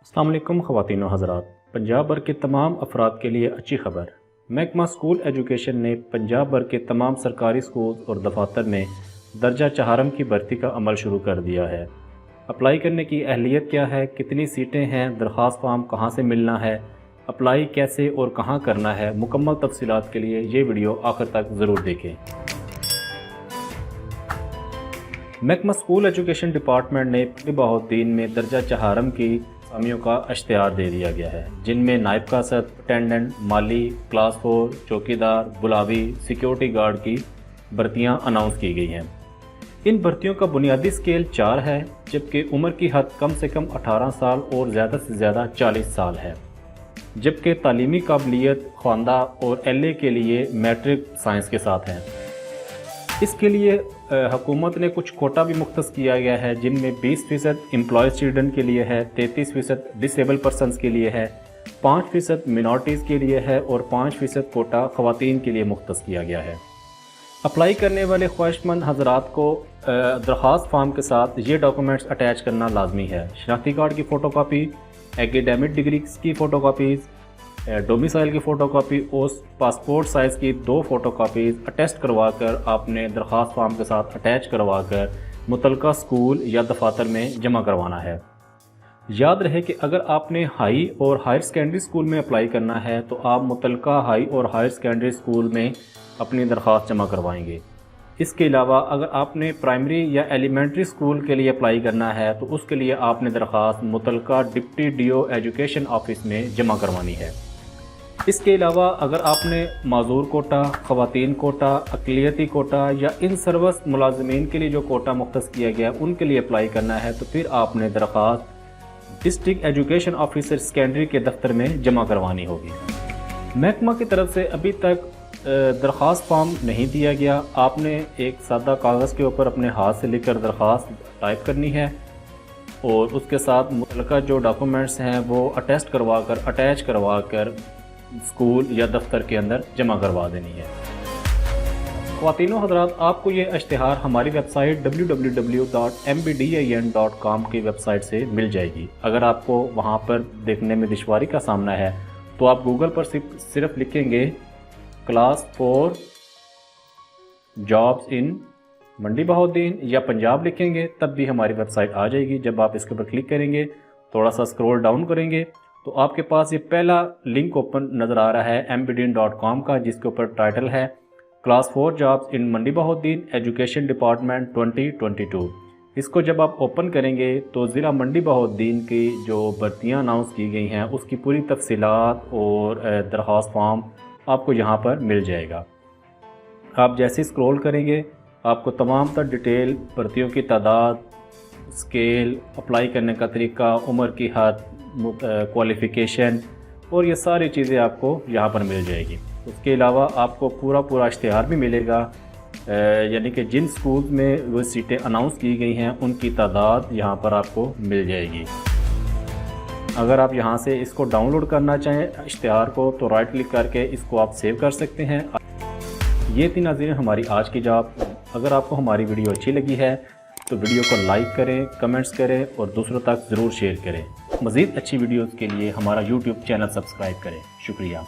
السلام علیکم خواتین و حضرات، پنجاب بھر کے تمام افراد کے لیے اچھی خبر۔ محکمہ اسکول ایجوکیشن نے پنجاب بھر کے تمام سرکاری اسکول اور دفاتر میں درجہ چہارم کی بھرتی کا عمل شروع کر دیا ہے۔ اپلائی کرنے کی اہلیت کیا ہے، کتنی سیٹیں ہیں، درخواست فارم کہاں سے ملنا ہے، اپلائی کیسے اور کہاں کرنا ہے، مکمل تفصیلات کے لیے یہ ویڈیو آخر تک ضرور دیکھیں۔ محکمہ اسکول ایجوکیشن ڈپارٹمنٹ نے بہاؤالدین میں درجہ چہارم کی اسامیوں کا اشتہار دے دیا گیا ہے، جن میں نائب قاصد، اٹینڈنٹ، مالی، کلاس 4، چوکیدار، بلاوی، سیکیورٹی گارڈ کی بھرتیاں اناؤنس کی گئی ہیں۔ ان بھرتیوں کا بنیادی سکیل 4 ہے، جبکہ عمر کی حد کم سے کم 18 سال اور زیادہ سے زیادہ 40 سال ہے، جبکہ تعلیمی قابلیت خواندہ اور LA کے لیے میٹرک سائنس کے ساتھ ہے۔ اس کے لیے حکومت نے کچھ کوٹا بھی مختص کیا گیا ہے، جن میں 20% امپلائی اسٹوڈنٹ کے لیے ہے، 33% ڈسیبل پرسنز کے لیے ہے، 5% منارٹیز کے لیے ہے اور 5% کوٹا خواتین کے لیے مختص کیا گیا ہے۔ اپلائی کرنے والے خواہش مند حضرات کو درخواست فارم کے ساتھ یہ ڈاکومنٹس اٹیچ کرنا لازمی ہے: شناختی کارڈ کی فوٹو کاپی، ایکیڈیمک ڈگریز کی فوٹو کاپیز، ڈومیسائل کی فوٹو کاپی اور پاسپورٹ سائز کی 2 فوٹو کاپیز اٹیسٹ کروا کر آپ نے درخواست فارم کے ساتھ اٹیچ کروا کر متعلقہ اسکول یا دفاتر میں جمع کروانا ہے۔ یاد رہے کہ اگر آپ نے ہائی اور ہائر سیکنڈری اسکول میں اپلائی کرنا ہے تو آپ متعلقہ ہائی اور ہائر سیکنڈری اسکول میں اپنی درخواست جمع کروائیں گے۔ اس کے علاوہ اگر آپ نے پرائمری یا ایلیمنٹری اسکول کے لیے اپلائی کرنا ہے تو اس کے لیے آپ نے درخواست متعلقہ ڈپٹی DO ایجوکیشن آفس میں جمع کروانی ہے۔ اس کے علاوہ اگر آپ نے معذور کوٹا، خواتین کوٹا، اقلیتی کوٹا یا ان سروس ملازمین کے لیے جو کوٹا مختص کیا گیا ان کے لیے اپلائی کرنا ہے تو پھر آپ نے درخواست ڈسٹرکٹ ایجوکیشن آفیسر سیکنڈری کے دفتر میں جمع کروانی ہوگی۔ محکمہ کی طرف سے ابھی تک درخواست فارم نہیں دیا گیا۔ آپ نے ایک سادہ کاغذ کے اوپر اپنے ہاتھ سے لکھ کر درخواست ٹائپ کرنی ہے اور اس کے ساتھ متعلقہ جو ڈاکومنٹس ہیں وہ اٹیسٹ کروا کر اٹیچ کروا کر اسکول یا دفتر کے اندر جمع کروا دینی ہے۔ خواتین و حضرات، آپ کو یہ اشتہار ہماری ویب سائٹ www.mbdin.com کی ویب سائٹ سے مل جائے گی۔ اگر آپ کو وہاں پر دیکھنے میں دشواری کا سامنا ہے تو آپ گوگل پر صرف لکھیں گے کلاس 4 جابز ان منڈی بہاؤالدین یا پنجاب لکھیں گے تب بھی ہماری ویب سائٹ آ جائے گی۔ جب آپ اس کے اوپر کلک کریں گے، تھوڑا سا اسکرول ڈاؤن کریں گے تو آپ کے پاس یہ پہلا لنک اوپن نظر آ رہا ہے mbdin.com کا، جس کے اوپر ٹائٹل ہے کلاس 4 جابز ان منڈی بہاؤالدین ایجوکیشن ڈپارٹمنٹ 2022۔ اس کو جب آپ اوپن کریں گے تو ضلع منڈی بہاؤالدین کی جو بھرتیاں اناؤنس کی گئی ہیں اس کی پوری تفصیلات اور درخواست فارم آپ کو یہاں پر مل جائے گا۔ آپ جیسے اسکرول کریں گے آپ کو تمام تر ڈیٹیل، بھرتیوں کی تعداد، اسکیل، اپلائی کرنے کا طریقہ، عمر کی حد، کوالیفیکیشن اور یہ ساری چیزیں آپ کو یہاں پر مل جائے گی۔ اس کے علاوہ آپ کو پورا اشتہار بھی ملے گا، یعنی کہ جن سکولز میں وہ سیٹیں اناؤنس کی گئی ہیں ان کی تعداد یہاں پر آپ کو مل جائے گی۔ اگر آپ یہاں سے اس کو ڈاؤن لوڈ کرنا چاہیں اشتہار کو تو رائٹ کلک کر کے اس کو آپ سیو کر سکتے ہیں۔ یہ تھی ناظرین ہماری آج کی جاب۔ اگر آپ کو ہماری ویڈیو اچھی لگی ہے تو ویڈیو کو لائک کریں، کمنٹس کریں اور دوسروں تک ضرور شیئر کریں۔ مزید اچھی ویڈیوز کے لیے ہمارا YouTube چینل سبسکرائب کریں۔ شکریہ۔